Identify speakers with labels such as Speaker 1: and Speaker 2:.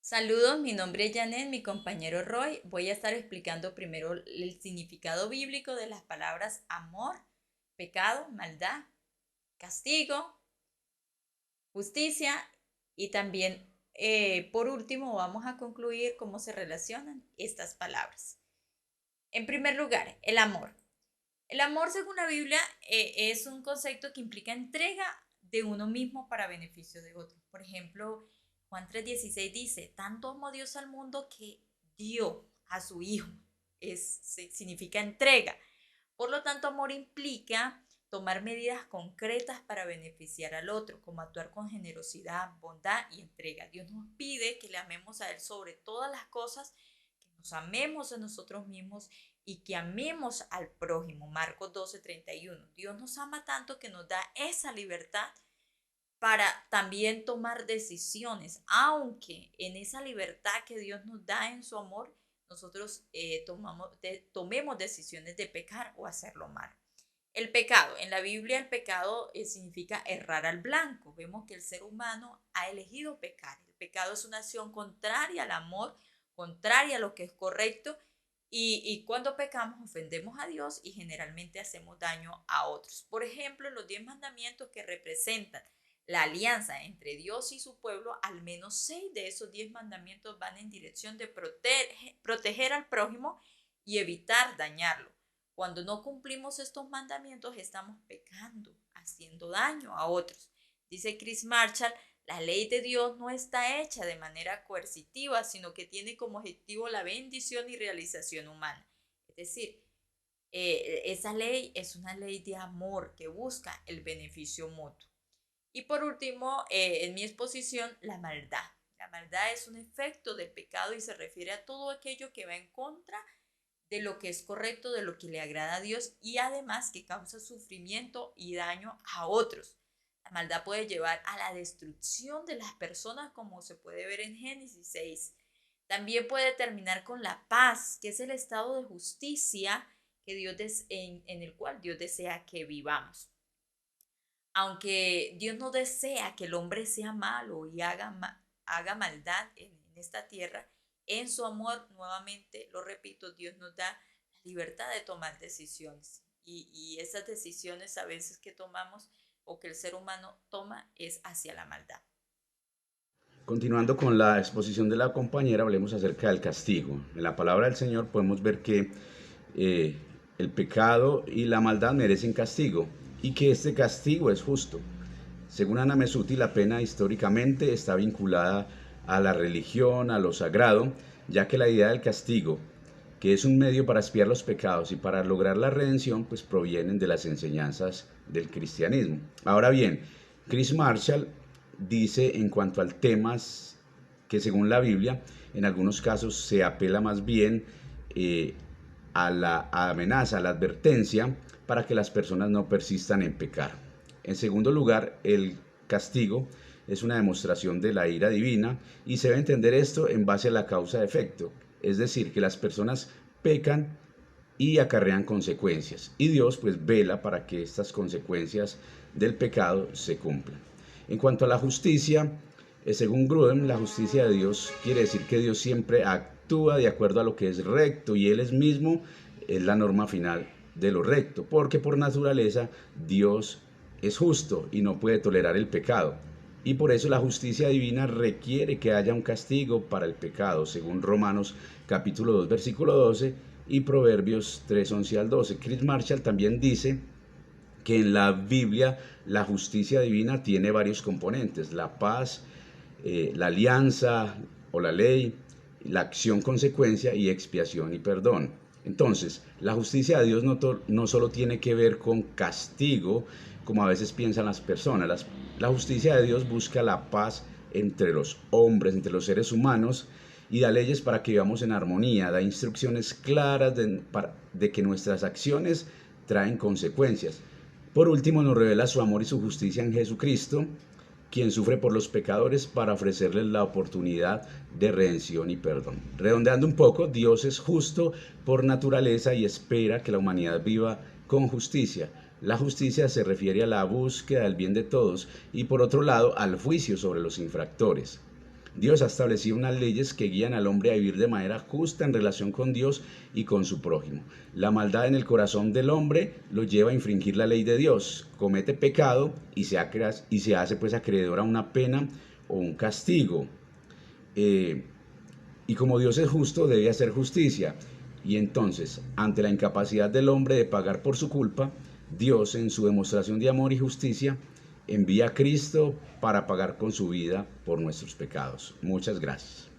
Speaker 1: Saludos, mi nombre es Janet, mi compañero Roy. Voy a estar explicando primero el significado bíblico de las palabras amor, pecado, maldad, castigo, justicia y también, por último, vamos a concluir cómo se relacionan estas palabras. En primer lugar, el amor. El amor, según la Biblia, es un concepto que implica entrega de uno mismo para beneficio de otro. Por ejemplo, Juan 3:16 dice, tanto amó Dios al mundo que dio a su Hijo. Significa entrega. Por lo tanto, amor implica tomar medidas concretas para beneficiar al otro, como actuar con generosidad, bondad y entrega. Dios nos pide que le amemos a Él sobre todas las cosas, que nos amemos a nosotros mismos y que amemos al prójimo. Marcos 12:31. Dios nos ama tanto que nos da esa libertad para también tomar decisiones, aunque en esa libertad que Dios nos da en su amor, nosotros tomemos decisiones de pecar o hacerlo mal. El pecado, en la Biblia el pecado significa errar al blanco. Vemos que el ser humano ha elegido pecar. El pecado es una acción contraria al amor, contraria a lo que es correcto y cuando pecamos ofendemos a Dios y generalmente hacemos daño a otros. Por ejemplo, los 10 mandamientos que representan la alianza entre Dios y su pueblo, al menos 6 de esos 10 mandamientos van en dirección de proteger al prójimo y evitar dañarlo. Cuando no cumplimos estos mandamientos, estamos pecando, haciendo daño a otros. Dice Chris Marshall, la ley de Dios no está hecha de manera coercitiva, sino que tiene como objetivo la bendición y realización humana. Es decir, esa ley es una ley de amor que busca el beneficio mutuo. Y por último, en mi exposición, la maldad. La maldad es un efecto del pecado y se refiere a todo aquello que va en contra de lo que es correcto, de lo que le agrada a Dios y además que causa sufrimiento y daño a otros. La maldad puede llevar a la destrucción de las personas, como se puede ver en Génesis 6. También puede terminar con la paz, que es el estado de justicia que en el cual Dios desea que vivamos. Aunque Dios no desea que el hombre sea malo y haga maldad en esta tierra, en su amor, nuevamente lo repito, Dios nos da la libertad de tomar decisiones. Y esas decisiones a veces que tomamos o que el ser humano toma es hacia la maldad.
Speaker 2: Continuando con la exposición de la compañera, hablemos acerca del castigo. En la palabra del Señor podemos ver que eh, el pecado y la maldad merecen castigo y que este castigo es justo. Según Ana Mesuti, la pena históricamente está vinculada a la religión, a lo sagrado, ya que la idea del castigo, que es un medio para expiar los pecados y para lograr la redención, pues provienen de las enseñanzas del cristianismo. Ahora bien, Chris Marshall dice en cuanto al tema que según la Biblia, en algunos casos se apela más bien eh, a la amenaza, a la advertencia, para que las personas no persistan en pecar. En segundo lugar, el castigo es una demostración de la ira divina y se debe entender esto en base a la causa-efecto, es decir, que las personas pecan y acarrean consecuencias y Dios pues vela para que estas consecuencias del pecado se cumplan. En cuanto a la justicia, según Grudem, la justicia de Dios quiere decir que Dios siempre actúa de acuerdo a lo que es recto y Él es mismo es la norma final de lo recto, porque por naturaleza Dios es justo y no puede tolerar el pecado. Y por eso la justicia divina requiere que haya un castigo para el pecado, según Romanos capítulo 2, versículo 12 y Proverbios 3, 11 al 12. Chris Marshall también dice que en la Biblia la justicia divina tiene varios componentes: la paz, la alianza o la ley, la acción consecuencia y expiación y perdón. Entonces, la justicia de Dios no solo tiene que ver con castigo, como a veces piensan las personas. La justicia de Dios busca la paz entre los hombres, entre los seres humanos, y da leyes para que vivamos en armonía, da instrucciones claras de que nuestras acciones traen consecuencias. Por último, nos revela su amor y su justicia en Jesucristo, quien sufre por los pecadores para ofrecerles la oportunidad de redención y perdón. Redondeando un poco, Dios es justo por naturaleza y espera que la humanidad viva con justicia. La justicia se refiere a la búsqueda del bien de todos y por otro lado al juicio sobre los infractores. Dios ha establecido unas leyes que guían al hombre a vivir de manera justa en relación con Dios y con su prójimo. La maldad en el corazón del hombre lo lleva a infringir la ley de Dios, comete pecado y se hace pues acreedor a una pena o un castigo. Y como Dios es justo, debe hacer justicia. Y entonces, ante la incapacidad del hombre de pagar por su culpa, Dios, en su demostración de amor y justicia, envía a Cristo para pagar con su vida por nuestros pecados. Muchas gracias.